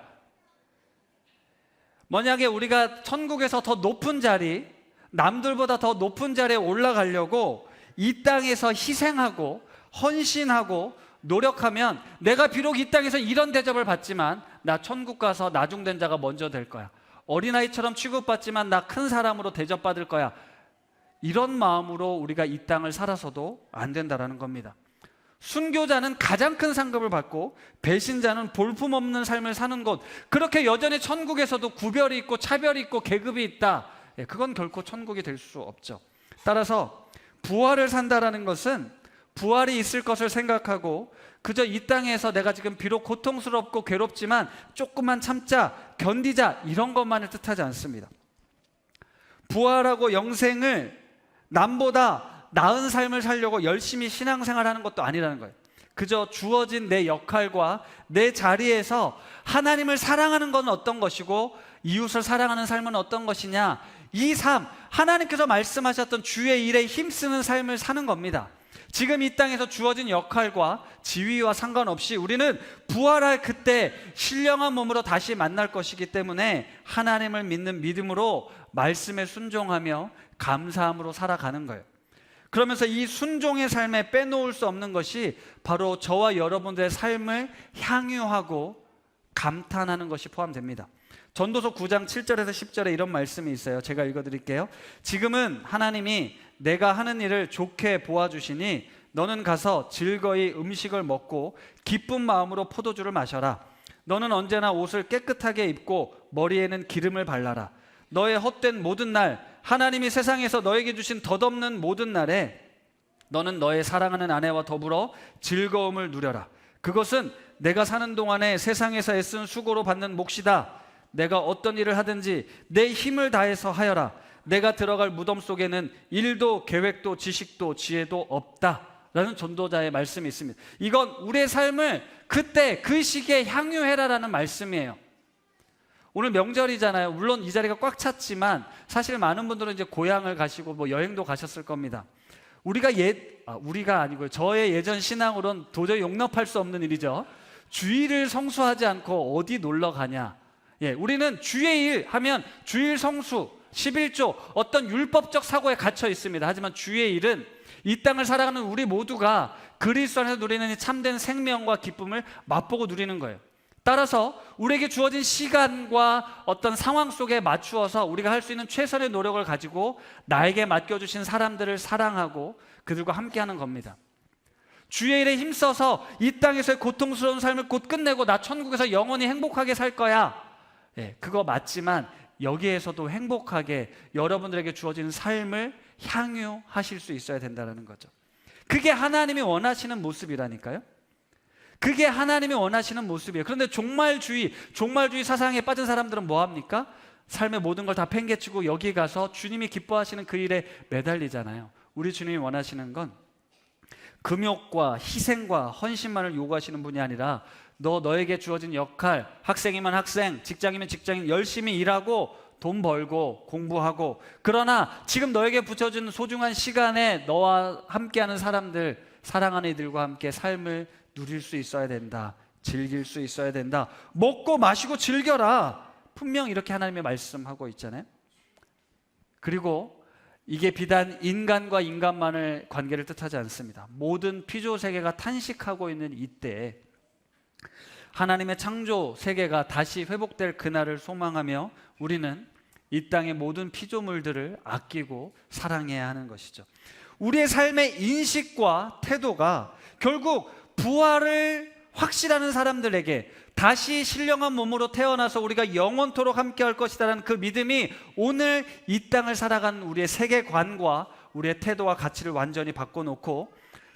만약에 우리가 천국에서 더 높은 자리, 남들보다 더 높은 자리에 올라가려고 이 땅에서 희생하고 헌신하고 노력하면, 내가 비록 이 땅에서 이런 대접을 받지만 나 천국 가서 나중된 자가 먼저 될 거야. 어린아이처럼 취급받지만 나 큰 사람으로 대접받을 거야. 이런 마음으로 우리가 이 땅을 살아서도 안 된다라는 겁니다. 순교자는 가장 큰 상급을 받고 배신자는 볼품없는 삶을 사는 것, 그렇게 여전히 천국에서도 구별이 있고 차별이 있고 계급이 있다. 그건 결코 천국이 될 수 없죠. 따라서 부활을 산다라는 것은 부활이 있을 것을 생각하고 그저 이 땅에서 내가 지금 비록 고통스럽고 괴롭지만 조금만 참자, 견디자, 이런 것만을 뜻하지 않습니다. 부활하고 영생을 남보다 나은 삶을 살려고 열심히 신앙생활하는 것도 아니라는 거예요. 그저 주어진 내 역할과 내 자리에서 하나님을 사랑하는 건 어떤 것이고 이웃을 사랑하는 삶은 어떤 것이냐, 이 삶, 하나님께서 말씀하셨던 주의 일에 힘쓰는 삶을 사는 겁니다. 지금 이 땅에서 주어진 역할과 지위와 상관없이 우리는 부활할 그때 신령한 몸으로 다시 만날 것이기 때문에 하나님을 믿는 믿음으로 말씀에 순종하며 감사함으로 살아가는 거예요. 그러면서 이 순종의 삶에 빼놓을 수 없는 것이 바로 저와 여러분들의 삶을 향유하고 감탄하는 것이 포함됩니다. 전도서 9장 7절에서 10절에 이런 말씀이 있어요. 제가 읽어드릴게요. 지금은 하나님이 내가 하는 일을 좋게 보아주시니 너는 가서 즐거이 음식을 먹고 기쁜 마음으로 포도주를 마셔라. 너는 언제나 옷을 깨끗하게 입고 머리에는 기름을 발라라. 너의 헛된 모든 날, 하나님이 세상에서 너에게 주신 덧없는 모든 날에 너는 너의 사랑하는 아내와 더불어 즐거움을 누려라. 그것은 내가 사는 동안에 세상에서 애쓴 수고로 받는 몫이다. 내가 어떤 일을 하든지 내 힘을 다해서 하여라. 내가 들어갈 무덤 속에는 일도 계획도 지식도 지혜도 없다. 라는 전도자의 말씀이 있습니다. 이건 우리의 삶을 그때 그 시기에 향유해라라는 말씀이에요. 오늘 명절이잖아요. 물론 이 자리가 꽉 찼지만 사실 많은 분들은 이제 고향을 가시고 뭐 여행도 가셨을 겁니다. 우리가 아니고요. 저의 예전 신앙으로는 도저히 용납할 수 없는 일이죠. 주일을 성수하지 않고 어디 놀러 가냐. 우리는 주의 일 하면 주일 성수, 11조, 어떤 율법적 사고에 갇혀 있습니다. 하지만 주의 일은 이 땅을 살아가는 우리 모두가 그리스도 안에서 누리는 참된 생명과 기쁨을 맛보고 누리는 거예요. 따라서 우리에게 주어진 시간과 어떤 상황 속에 맞추어서 우리가 할 수 있는 최선의 노력을 가지고 나에게 맡겨주신 사람들을 사랑하고 그들과 함께하는 겁니다. 주의 일에 힘써서 이 땅에서의 고통스러운 삶을 곧 끝내고 나 천국에서 영원히 행복하게 살 거야. 그거 맞지만 여기에서도 행복하게 여러분들에게 주어진 삶을 향유하실 수 있어야 된다는 거죠. 그게 하나님이 원하시는 모습이라니까요. 그게 하나님이 원하시는 모습이에요. 그런데 종말주의 사상에 빠진 사람들은 뭐합니까? 삶의 모든 걸 다 팽개치고 여기 가서 주님이 기뻐하시는 그 일에 매달리잖아요. 우리 주님이 원하시는 건 금욕과 희생과 헌신만을 요구하시는 분이 아니라 너에게 주어진 역할, 학생이면 학생, 직장이면 직장인 열심히 일하고 돈 벌고 공부하고, 그러나 지금 너에게 붙여준 소중한 시간에 너와 함께하는 사람들, 사랑하는 이들과 함께 삶을 누릴 수 있어야 된다. 즐길 수 있어야 된다. 먹고 마시고 즐겨라. 분명 이렇게 하나님의 말씀하고 있잖아요. 그리고 이게 비단 인간과 인간만의 관계를 뜻하지 않습니다. 모든 피조 세계가 탄식하고 있는 이때에 하나님의 창조 세계가 다시 회복될 그날을 소망하며 우리는 이 땅의 모든 피조물들을 아끼고 사랑해야 하는 것이죠. 우리의 삶의 인식과 태도가 결국 부활을 확실하는 사람들에게 다시 신령한 몸으로 태어나서 우리가 영원토록 함께할 것이라는 그 믿음이 오늘 이 땅을 살아가는 우리의 세계관과 우리의 태도와 가치를 완전히 바꿔놓고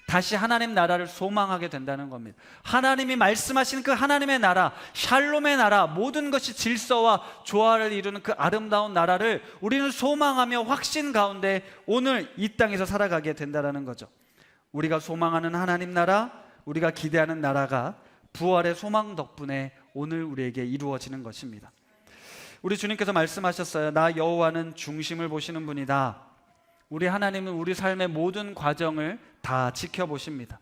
다시 하나님 나라를 소망하게 된다는 겁니다. 하나님이 말씀하신 그 하나님의 나라, 샬롬의 나라, 모든 것이 질서와 조화를 이루는 그 아름다운 나라를 우리는 소망하며 확신 가운데 오늘 이 땅에서 살아가게 된다는 거죠. 우리가 소망하는 하나님 나라, 우리가 기대하는 나라가 부활의 소망 덕분에 오늘 우리에게 이루어지는 것입니다. 우리 주님께서 말씀하셨어요. 나 여호와는 중심을 보시는 분이다. 우리 하나님은 우리 삶의 모든 과정을 다 지켜보십니다.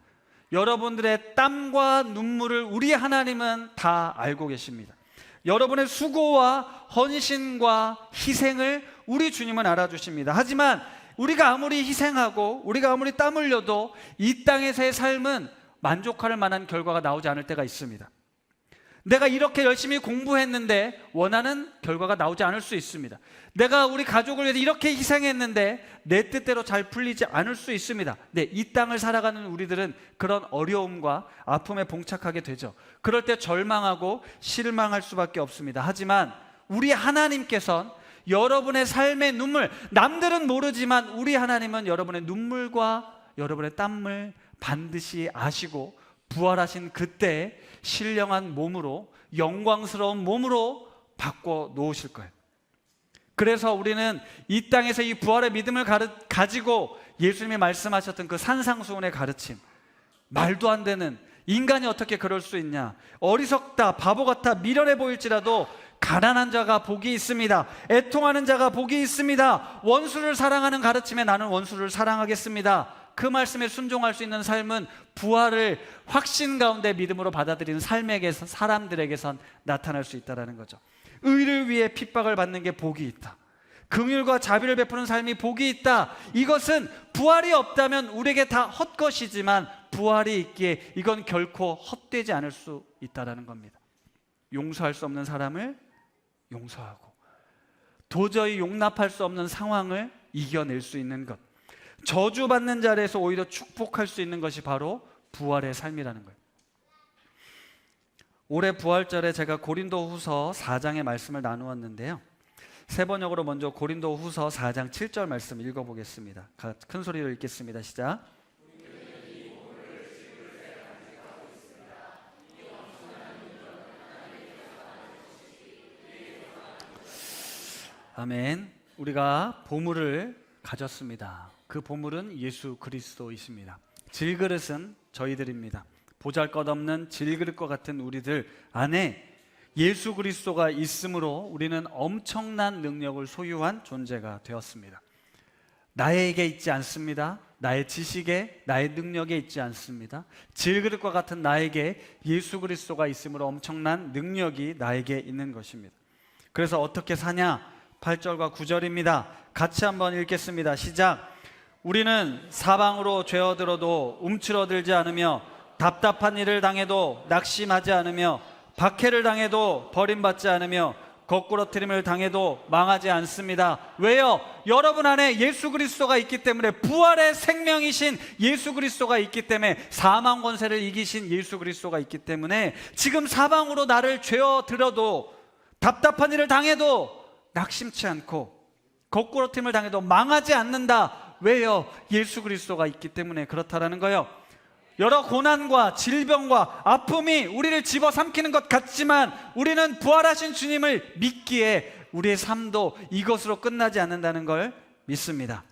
여러분들의 땀과 눈물을 우리 하나님은 다 알고 계십니다. 여러분의 수고와 헌신과 희생을 우리 주님은 알아주십니다. 하지만 우리가 아무리 희생하고 우리가 아무리 땀 흘려도 이 땅에서의 삶은 만족할 만한 결과가 나오지 않을 때가 있습니다. 내가 이렇게 열심히 공부했는데 원하는 결과가 나오지 않을 수 있습니다. 내가 우리 가족을 위해서 이렇게 희생했는데 내 뜻대로 잘 풀리지 않을 수 있습니다. 네, 이 땅을 살아가는 우리들은 그런 어려움과 아픔에 봉착하게 되죠. 그럴 때 절망하고 실망할 수밖에 없습니다. 하지만 우리 하나님께서는 여러분의 삶의 눈물, 남들은 모르지만 우리 하나님은 여러분의 눈물과 여러분의 땀을 반드시 아시고 부활하신 그때 신령한 몸으로, 영광스러운 몸으로 바꿔 놓으실 거예요. 그래서 우리는 이 땅에서 이 부활의 믿음을 가지고 예수님이 말씀하셨던 그 산상수훈의 가르침, 말도 안 되는, 인간이 어떻게 그럴 수 있냐, 어리석다, 바보 같아, 미련해 보일지라도 가난한 자가 복이 있습니다. 애통하는 자가 복이 있습니다. 원수를 사랑하는 가르침에 나는 원수를 사랑하겠습니다. 그 말씀에 순종할 수 있는 삶은 부활을 확신 가운데 믿음으로 받아들이는 삶에게서, 사람들에게선 나타날 수 있다는 거죠. 의를 위해 핍박을 받는 게 복이 있다. 긍휼과 자비를 베푸는 삶이 복이 있다. 이것은 부활이 없다면 우리에게 다 헛것이지만 부활이 있기에 이건 결코 헛되지 않을 수 있다는 겁니다. 용서할 수 없는 사람을 용서하고 도저히 용납할 수 없는 상황을 이겨낼 수 있는 것, 저주받는 자리에서 오히려 축복할 수 있는 것이 바로 부활의 삶이라는 거예요. 올해 부활절에 제가 고린도후서 4장의 말씀을 나누었는데요. 세 번역으로 먼저 고린도후서 4장 7절 말씀 읽어보겠습니다. 큰 소리로 읽겠습니다. 시작. 아멘. 우리가 보물을 가졌습니다. 그 보물은 예수 그리스도이십니다. 질그릇은 저희들입니다. 보잘것없는 질그릇과 같은 우리들 안에 예수 그리스도가 있으므로 우리는 엄청난 능력을 소유한 존재가 되었습니다. 나에게 있지 않습니다. 나의 지식에, 나의 능력에 있지 않습니다. 질그릇과 같은 나에게 예수 그리스도가 있으므로 엄청난 능력이 나에게 있는 것입니다. 그래서 어떻게 사냐? 8절과 9절입니다. 같이 한번 읽겠습니다. 시작. 우리는 사방으로 죄어들어도 움츠러들지 않으며 답답한 일을 당해도 낙심하지 않으며 박해를 당해도 버림받지 않으며 거꾸러뜨림을 당해도 망하지 않습니다. 왜요? 여러분 안에 예수 그리스도가 있기 때문에, 부활의 생명이신 예수 그리스도가 있기 때문에, 사망 권세를 이기신 예수 그리스도가 있기 때문에 지금 사방으로 나를 죄어 들어도, 답답한 일을 당해도 낙심치 않고, 거꾸러뜨림을 당해도 망하지 않는다. 왜요? 예수 그리스도가 있기 때문에 그렇다라는 거예요. 여러 고난과 질병과 아픔이 우리를 집어삼키는 것 같지만 우리는 부활하신 주님을 믿기에 우리의 삶도 이것으로 끝나지 않는다는 걸 믿습니다.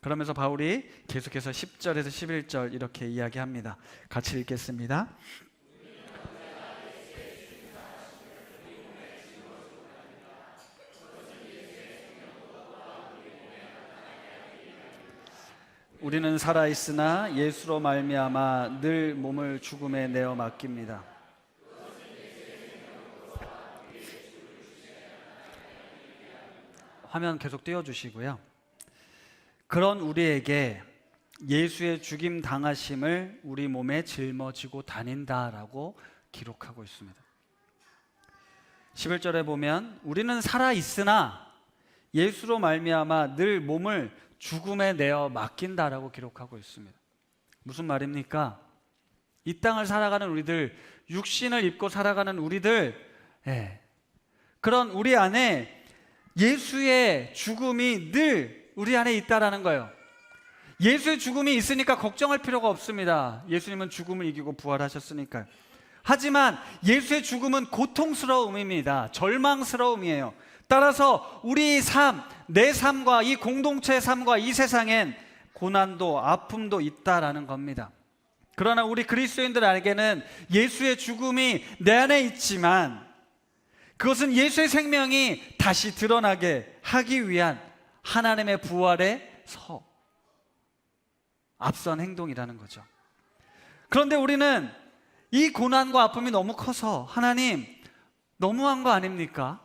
그러면서 바울이 계속해서 10절에서 11절 이렇게 이야기합니다. 같이 읽겠습니다. 우리는 살아있으나 예수로 말미암아 늘 몸을 죽음에 내어 맡깁니다. 화면 계속 띄워주시고요. 그런 우리에게 예수의 죽임 당하심을 우리 몸에 짊어지고 다닌다라고 기록하고 있습니다. 11절에 보면 우리는 살아있으나 예수로 말미암아 늘 몸을 죽음에 내어 맡긴다라고 기록하고 있습니다. 무슨 말입니까? 이 땅을 살아가는 우리들, 육신을 입고 살아가는 우리들, 그런 우리 안에 예수의 죽음이 늘 우리 안에 있다라는 거예요. 예수의 죽음이 있으니까 걱정할 필요가 없습니다. 예수님은 죽음을 이기고 부활하셨으니까요. 하지만 예수의 죽음은 고통스러움입니다. 절망스러움이에요. 따라서 우리 삶, 내 삶과 이 공동체의 삶과 이 세상엔 고난도 아픔도 있다라는 겁니다. 그러나 우리 그리스도인들에게는 예수의 죽음이 내 안에 있지만 그것은 예수의 생명이 다시 드러나게 하기 위한 하나님의 부활의 앞선 행동이라는 거죠. 그런데 우리는 이 고난과 아픔이 너무 커서 하나님 너무한 거 아닙니까?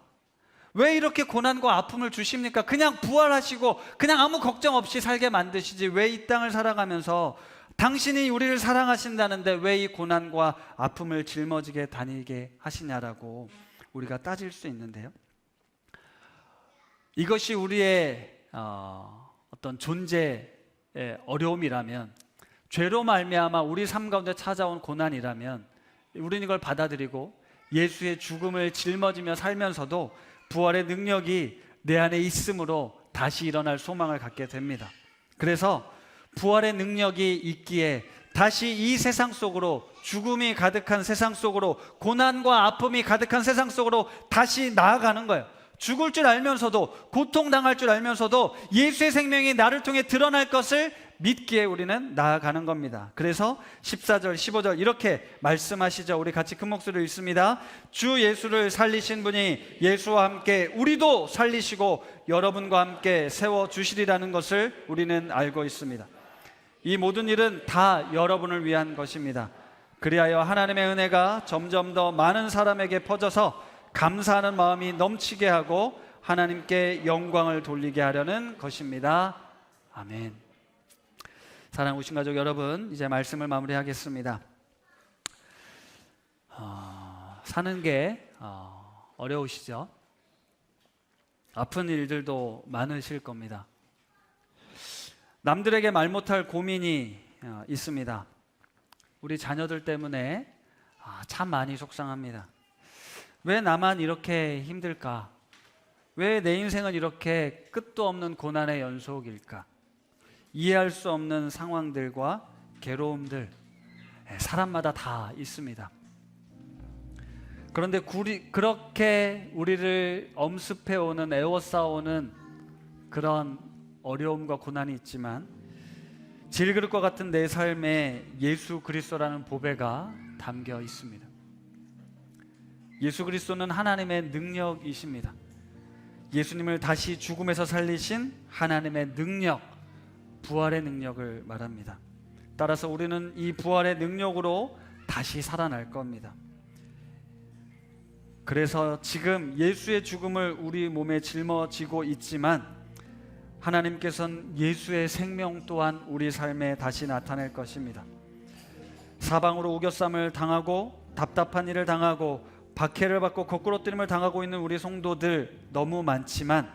왜 이렇게 고난과 아픔을 주십니까? 그냥 부활하시고 그냥 아무 걱정 없이 살게 만드시지 왜 이 땅을 살아가면서 당신이 우리를 사랑하신다는데 왜 이 고난과 아픔을 짊어지게 다니게 하시냐라고 우리가 따질 수 있는데요. 이것이 우리의 어떤 존재의 어려움이라면, 죄로 말미암아 우리 삶 가운데 찾아온 고난이라면 우리는 이걸 받아들이고 예수의 죽음을 짊어지며 살면서도 부활의 능력이 내 안에 있으므로 다시 일어날 소망을 갖게 됩니다. 그래서 부활의 능력이 있기에 다시 이 세상 속으로, 죽음이 가득한 세상 속으로, 고난과 아픔이 가득한 세상 속으로 다시 나아가는 거예요. 죽을 줄 알면서도, 고통당할 줄 알면서도 예수의 생명이 나를 통해 드러날 것을 믿기에 우리는 나아가는 겁니다. 그래서 14절, 15절 이렇게 말씀하시죠. 우리 같이 큰 목소리로 읽습니다. 주 예수를 살리신 분이 예수와 함께 우리도 살리시고 여러분과 함께 세워주시리라는 것을 우리는 알고 있습니다. 이 모든 일은 다 여러분을 위한 것입니다. 그리하여 하나님의 은혜가 점점 더 많은 사람에게 퍼져서 감사하는 마음이 넘치게 하고 하나님께 영광을 돌리게 하려는 것입니다. 아멘. 사랑하는 우신 가족 여러분, 이제 말씀을 마무리하겠습니다. 사는 게 어려우시죠? 아픈 일들도 많으실 겁니다. 남들에게 말 못할 고민이 있습니다. 우리 자녀들 때문에 참 많이 속상합니다. 왜 나만 이렇게 힘들까? 왜 내 인생은 이렇게 끝도 없는 고난의 연속일까? 이해할 수 없는 상황들과 괴로움들, 사람마다 다 있습니다. 그런데 그렇게 우리를 엄습해오는, 애워싸오는 그런 어려움과 고난이 있지만 질그릇과 같은 내 삶에 예수 그리스도라는 보배가 담겨 있습니다. 예수 그리스도는 하나님의 능력이십니다. 예수님을 다시 죽음에서 살리신 하나님의 능력, 부활의 능력을 말합니다. 따라서 우리는 이 부활의 능력으로 다시 살아날 겁니다. 그래서 지금 예수의 죽음을 우리 몸에 짊어지고 있지만 하나님께서는 예수의 생명 또한 우리 삶에 다시 나타낼 것입니다. 사방으로 우겨쌈을 당하고 답답한 일을 당하고 박해를 받고 거꾸러뜨림을 당하고 있는 우리 성도들 너무 많지만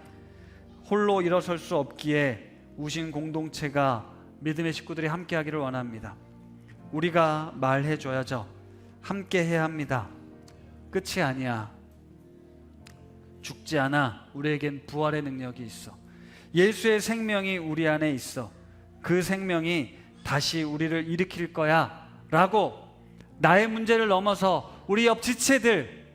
홀로 일어설 수 없기에 우신 공동체가 믿음의 식구들이 함께하기를 원합니다. 우리가 말해줘야죠. 함께해야 합니다. 끝이 아니야. 죽지 않아. 우리에겐 부활의 능력이 있어. 예수의 생명이 우리 안에 있어. 그 생명이 다시 우리를 일으킬 거야 라고 나의 문제를 넘어서 우리 옆 지체들,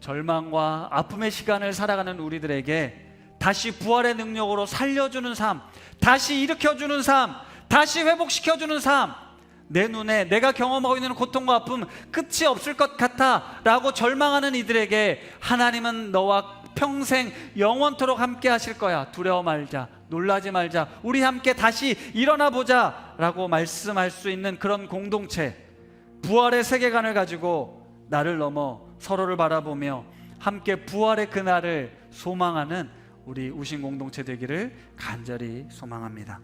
절망과 아픔의 시간을 살아가는 우리들에게 다시 부활의 능력으로 살려주는 삶, 다시 일으켜주는 삶, 다시 회복시켜주는 삶, 내 눈에 내가 경험하고 있는 고통과 아픔 끝이 없을 것 같아 라고 절망하는 이들에게 하나님은 너와 평생 영원토록 함께 하실 거야. 두려워 말자, 놀라지 말자, 우리 함께 다시 일어나 보자 라고 말씀할 수 있는 그런 공동체, 부활의 세계관을 가지고 나를 넘어 서로를 바라보며 함께 부활의 그날을 소망하는 우리 우신 공동체 되기를 간절히 소망합니다.